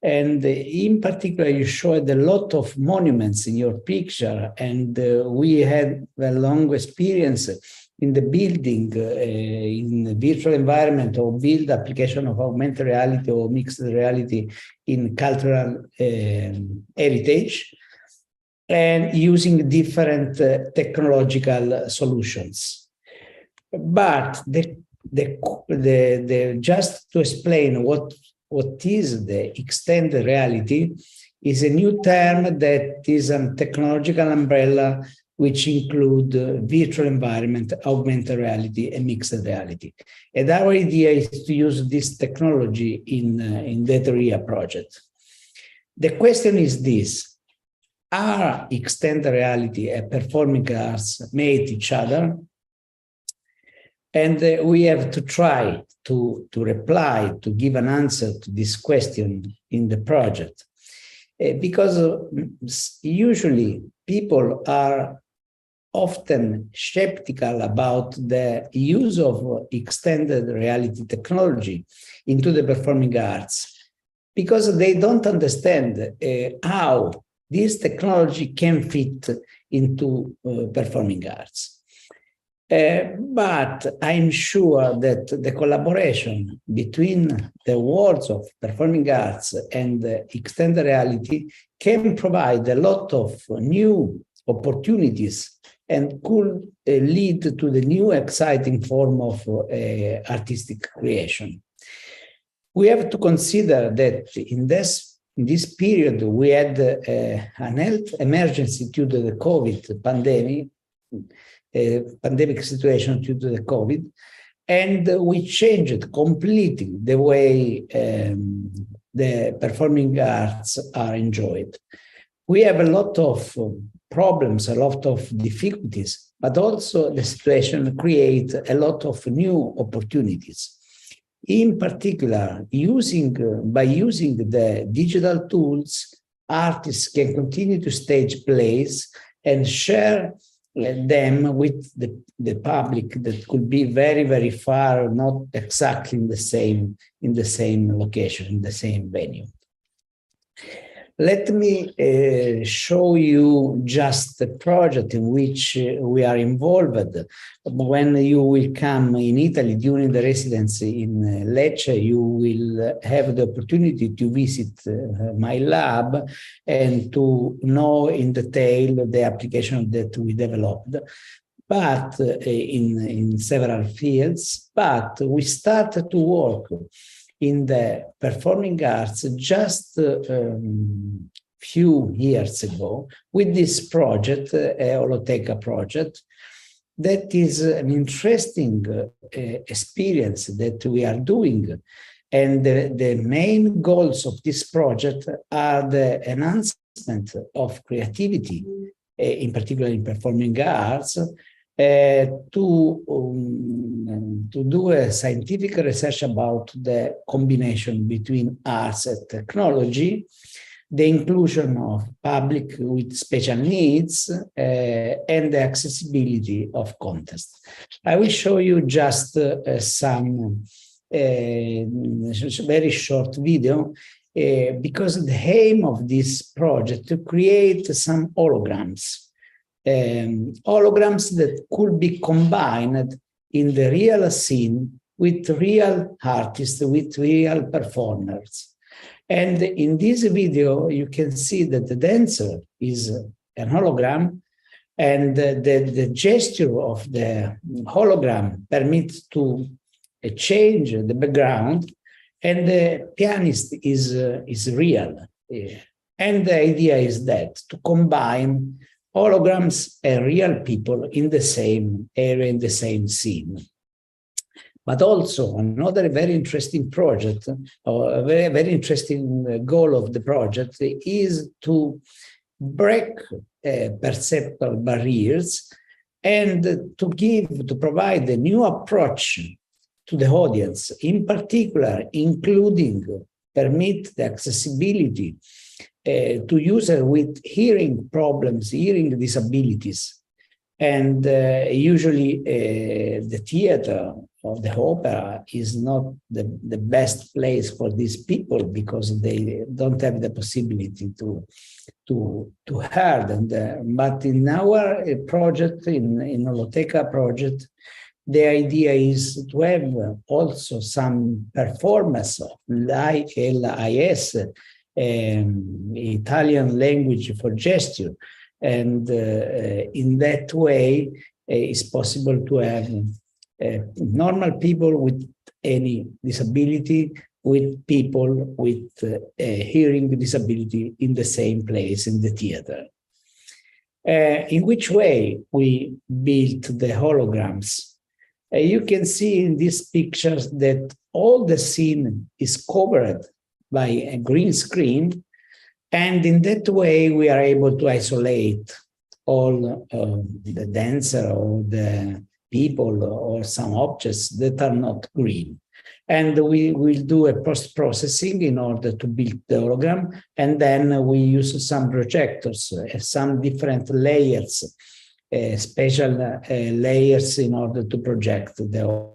And in particular, you showed a lot of monuments in your picture, and we had a long experience in the building, in the virtual environment, or build application of augmented reality or mixed reality in cultural heritage, and using different technological solutions. But just to explain what is the extended reality is a new term that is a technological umbrella which include virtual environment, augmented reality, and mixed reality. And our idea is to use this technology in the Eteria project. The question is this: are extended reality and performing arts made each other? And we have to try to reply, to give an answer to this question in the project. Because usually people are often skeptical about the use of extended reality technology into the performing arts, because they don't understand how this technology can fit into performing arts. But I'm sure that the collaboration between the worlds of performing arts and extended reality can provide a lot of new opportunities and could lead to the new exciting form of artistic creation. We have to consider that in this period, we had an health emergency due to the COVID pandemic situation due to the COVID, and we changed completely the way the performing arts are enjoyed. We have a lot of problems, a lot of difficulties, but also the situation creates a lot of new opportunities. In particular, by using the digital tools, artists can continue to stage plays and share them with the public that could be very, very far, not exactly in the same location, in the same venue. Let me show you just the project in which we are involved. When you will come in Italy during the residency in Lecce, you will have the opportunity to visit my lab and to know in detail the application that we developed, but in several fields. But we started to work in the performing arts just few years ago with this project, Holoteca project, that is an interesting experience that we are doing. And the main goals of this project are the enhancement of creativity, in particular in performing arts, to do a scientific research about the combination between arts and technology, the inclusion of public with special needs, and the accessibility of content. I will show you just some very short video, because the aim of this project to create some holograms. Holograms that could be combined in the real scene with real artists, with real performers. And in this video, you can see that the dancer is an hologram, and the gesture of the hologram permits to change the background, and the pianist is real. And the idea is that to combine holograms and real people in the same area, in the same scene. But also another very interesting project, or a very, very interesting goal of the project is to break perceptual barriers and to provide a new approach to the audience, in particular, including permit the accessibility to users with hearing problems, hearing disabilities. And usually the theater of the opera is not the best place for these people, because they don't have the possibility to hear them. But in our project, in Holoteca project, the idea is to have also some performance like LIS, Italian language for gesture. And in that way, it's possible to have normal people with any disability with people with a hearing disability in the same place in the theater. In which way we built the holograms? You can see in these pictures that all the scene is covered by a green screen, and in that way we are able to isolate all the dancer or the people or some objects that are not green. And we will do a post-processing in order to build the hologram, and then we use some projectors, some different layers, special layers in order to project the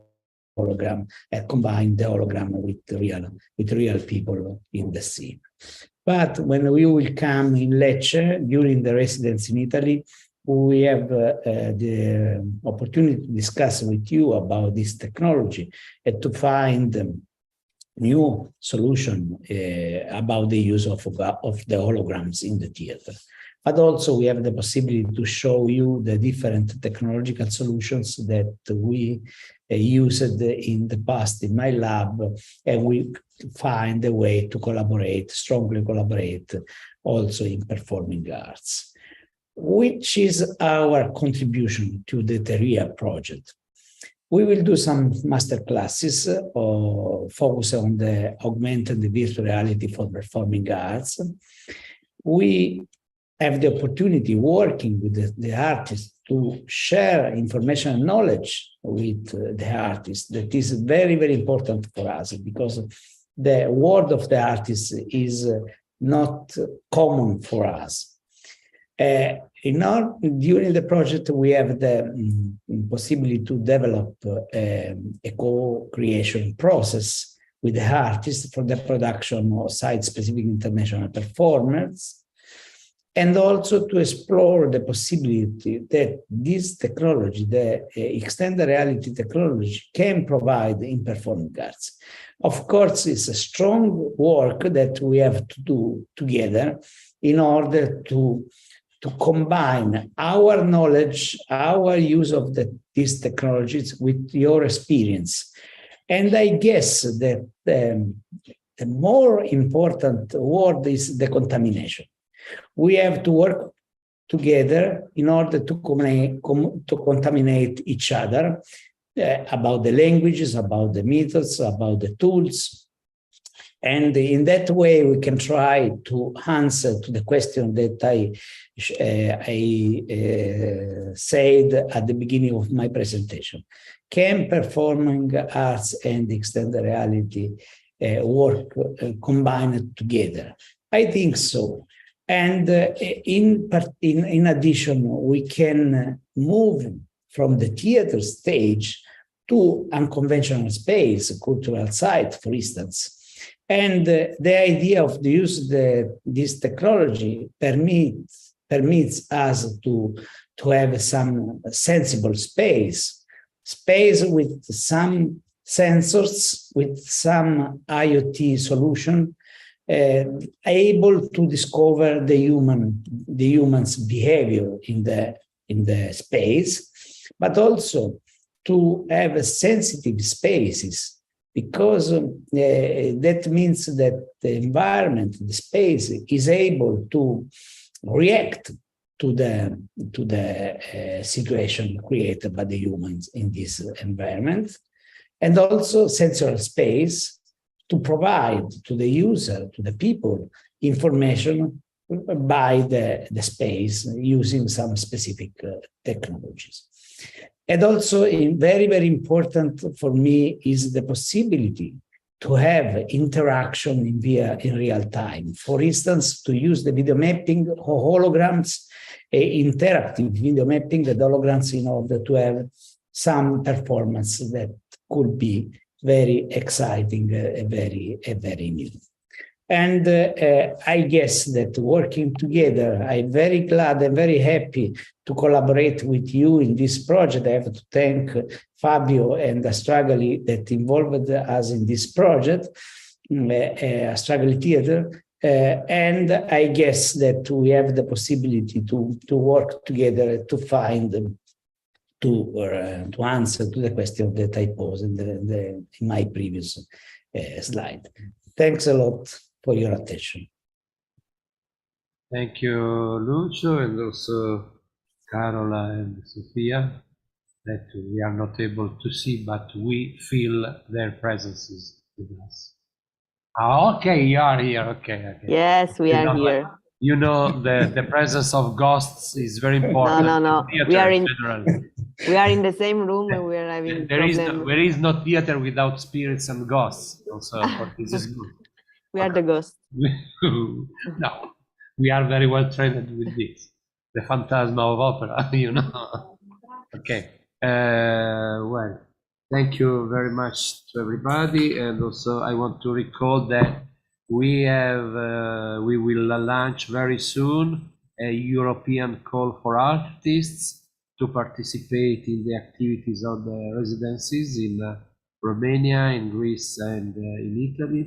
hologram and combine the hologram with real people in the scene. But when we will come in Lecce during the residence in Italy, we have the opportunity to discuss with you about this technology and to find new solution about the use of the holograms in the theater. But also we have the possibility to show you the different technological solutions that we used in the past in my lab, and we find a way to collaborate, strongly collaborate also in performing arts. Which is our contribution to the Eteria project? We will do some master classes focus on the augmented virtual reality for performing arts. We have the opportunity working with the artists to share information and knowledge with the artists. That is very, very important for us, because the word of the artist is not common for us. During the project, we have the possibility to develop a co-creation process with the artist for the production of site-specific international performance, and also to explore the possibility that this technology, the extended reality technology, can provide in performing arts. Of course, it's a strong work that we have to do together in order to combine our knowledge, our use of these technologies with your experience. And I guess that the more important word is the contamination. We have to work together in order to contaminate each other about the languages, about the methods, about the tools. And in that way, we can try to answer to the question that I said at the beginning of my presentation. Can performing arts and extended reality work combined together? I think so. And in addition, we can move from the theater stage to unconventional space, cultural site, for instance. And the idea of the use of this technology permits us to have some sensible space with some sensors, with some IoT solution, able to discover the human's behavior in the space, but also to have sensitive spaces. Because that means that the environment, the space, is able to react to the situation created by the humans in this environment, and also sensory space to provide to the user, to the people, information by the space using some specific technologies. And also, very, very important for me is the possibility to have interaction in real time. For instance, to use the video mapping holograms, interactive video mapping, the holograms, in order to have some performance that could be very exciting, very new. And I guess that working together, I'm very glad and very happy to collaborate with you in this project. I have to thank Fabio and Astragali that involved us in this project, Astragali Theater. And I guess that we have the possibility to work together to find, to answer to the question that I posed in my previous slide. Thanks a lot for your attention. Thank you, Lucio, and also Carola and Sofia, that we are not able to see, but we feel their presences with us. Okay, you are here. Okay. Yes, we are here. You know, the presence of ghosts is very important. No. In We are theater in general. we are in the same room and we are having There problems. is no theater without spirits and ghosts. Also, this is good. We are the ghosts. No, we are very well trained with this. The phantasma of opera, you know. Okay. Well, thank you very much to everybody, and also I want to recall that we will launch very soon a European call for artists to participate in the activities of the residencies in Romania, in Greece, and in Italy.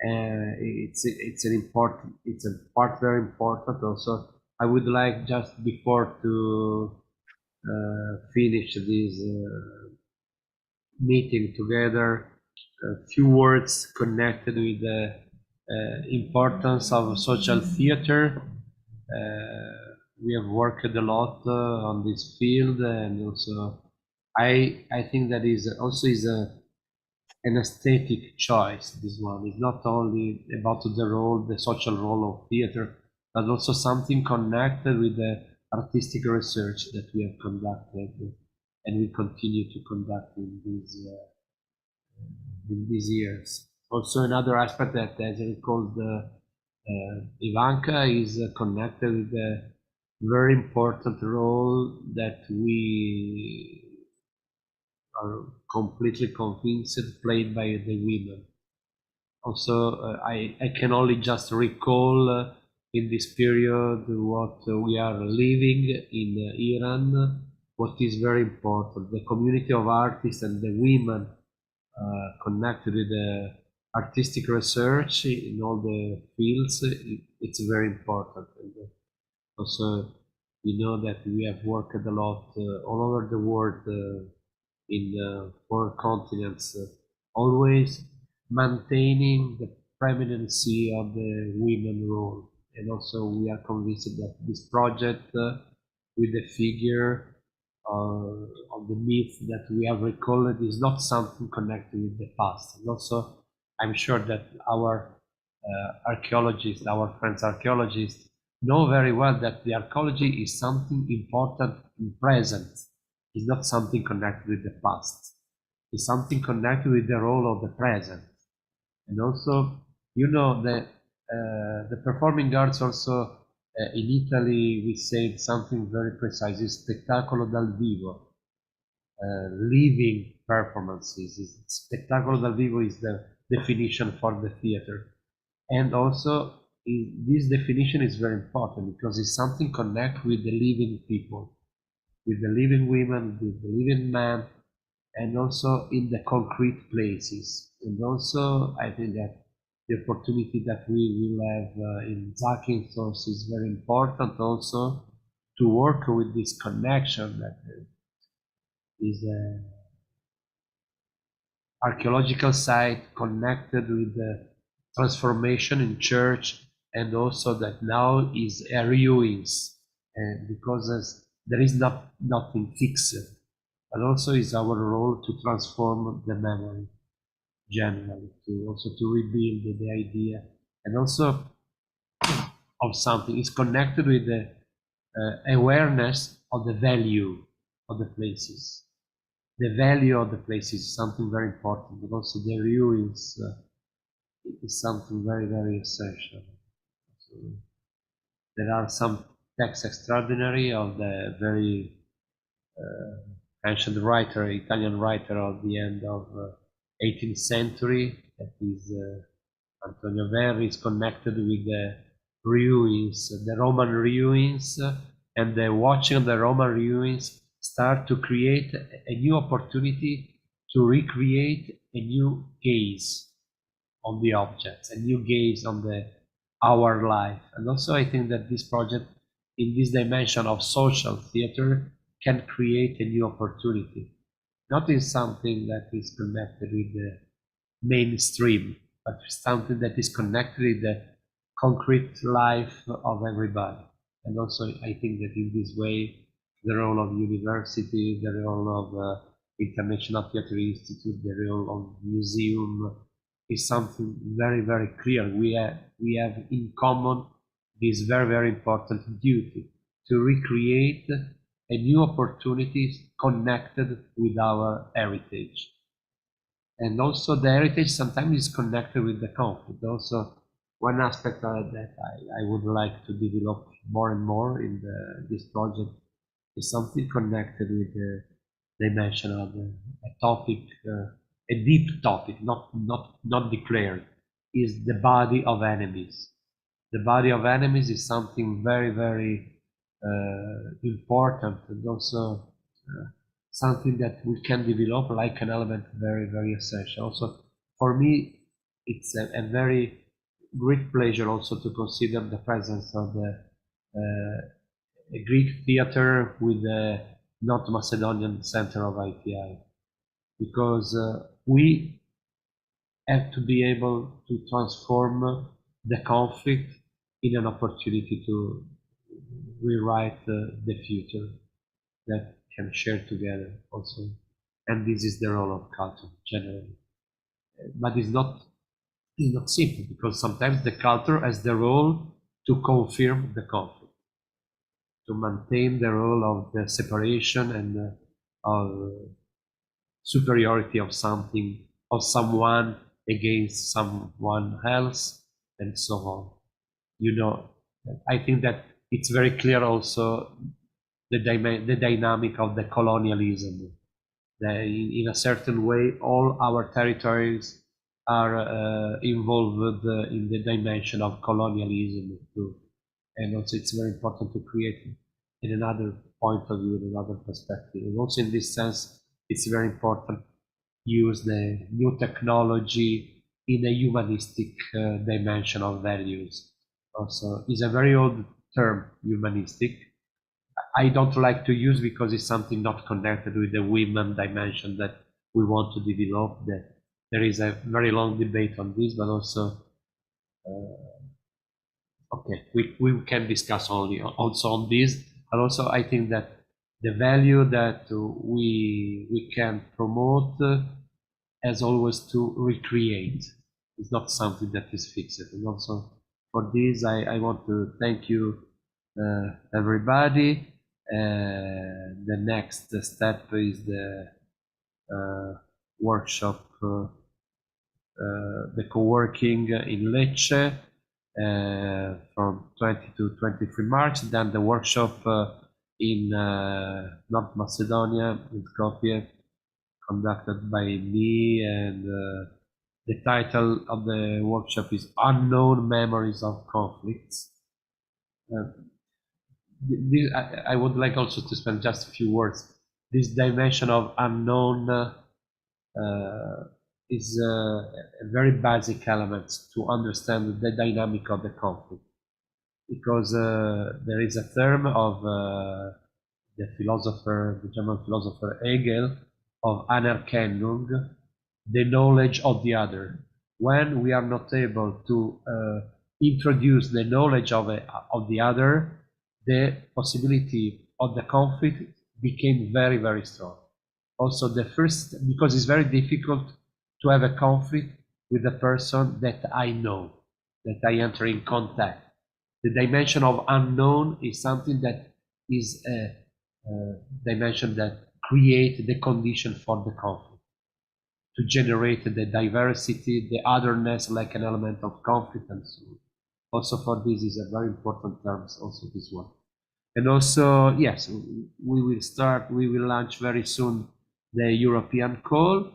It's a part very important. Also, I would like just before to finish this meeting together a few words connected with the importance of social theater. We have worked a lot on this field, and also I think that is an aesthetic choice. This one is not only about the social role of theater, but also something connected with the artistic research that we have conducted and we continue to conduct in these years. Also, another aspect that, as I recalled, Ivanka is connected with the very important role that we are completely convinced played by the women. Also, I can only just recall in this period what we are living in Iran, what is very important. The community of artists and the women connected with the artistic research in all the fields, it's very important. And also, we know that we have worked a lot all over the world in 4 continents, always maintaining the preeminency of the women role. And also we are convinced that this project with the figure of the myth that we have recalled is not something connected with the past. And also I'm sure that our archaeologists, our friends archaeologists, know very well that the archaeology is something important in present. It's not something connected with the past. It's something connected with the role of the present. And also, you know, the performing arts also in Italy, we say something very precise, is spettacolo dal vivo, living performances. Spettacolo dal vivo is the definition for the theater. And also, this definition is very important because it's something connected with the living people, with the living women, with the living men, and also in the concrete places. And also, I think that the opportunity that we will have in Zakynthos is very important also to work with this connection that is an archaeological site connected with the transformation in church, and also that now is a ruins, and because there is nothing fixed, but also is our role to transform the memory generally, to rebuild the idea, and also of something is connected with the awareness of the value of the places. The value of the places is something very important, but also the ruins is something very, very essential. So there are some texts extraordinary of the very ancient writer, Italian writer of the end of 18th century, that is Antonio Verri, is connected with the ruins, the Roman ruins, and the watching the Roman ruins start to create a new opportunity to recreate a new gaze on the objects, a new gaze on our life. And also I think that this project, in this dimension of social theater, can create a new opportunity, not in something that is connected with the mainstream, but something that is connected with the concrete life of everybody. And also I think that in this way the role of university, the role of International Theatre Institute, the role of museum is something very, very clear. We have in common this very, very important duty to recreate a new opportunities connected with our heritage. And also the heritage sometimes is connected with the conflict. Also, one aspect that I would like to develop more and more in this project is something connected with the dimension of a topic, a deep topic, not declared, is the body of enemies. The body of enemies is something very, very important, and also something that we can develop like an element very, very essential. Also, for me, it's a very great pleasure also to consider the presence of a Greek theater with the North Macedonian center of ITI, because we have to be able to transform the conflict in an opportunity to rewrite the future that can share together also. And this is the role of culture generally. But it's not simple, because sometimes the culture has the role to confirm the conflict, to maintain the role of the separation and of superiority of something, of someone against someone else, and so on. You know, I think that it's very clear also the dynamic of the colonialism. In a certain way, all our territories are involved in the dimension of colonialism too. And also it's very important to create in another point of view, in another perspective. And also in this sense, it's very important to use the new technology in a humanistic dimension of values. Also, it's a very old term, humanistic. I don't like to use because it's something not connected with the women dimension that we want to develop. That there is a very long debate on this, but also, okay, we can discuss only also on this. But also, I think that the value that we can promote as always to recreate. It's not something that is fixed. And also for this, I want to thank you, everybody. The next step is the workshop, the co-working in Lecce from 20 to 23 March. Then the workshop in North Macedonia, in Skopje, conducted by me, and the title of the workshop is Unknown Memories of Conflicts. I would like also to spend just a few words. This dimension of unknown is a very basic element to understand the dynamic of the conflict, because there is a term of the German philosopher Hegel, of Anerkennung, the knowledge of the other. When we are not able to introduce the knowledge of the other, the possibility of the conflict became very, very strong. Also, because it's very difficult to have a conflict with a person that I know, that I enter in contact. The dimension of unknown is something that is a dimension that creates the condition for the conflict, to generate the diversity, the otherness, like an element of conflict, and so on. Also for this is a very important term, also this one. And also, yes, we will launch very soon the European call.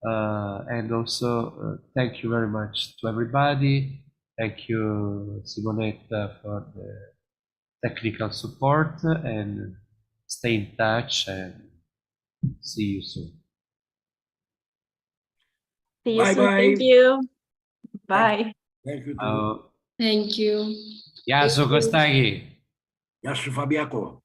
And also, thank you very much to everybody. Thank you, Simonetta, for the technical support, and stay in touch, and see you soon. See you soon. Bye-bye. Thank you. Bye. Thank you too. Thank you. Γεια σου, Κωστάκη. Γεια σου Φαμπιακό.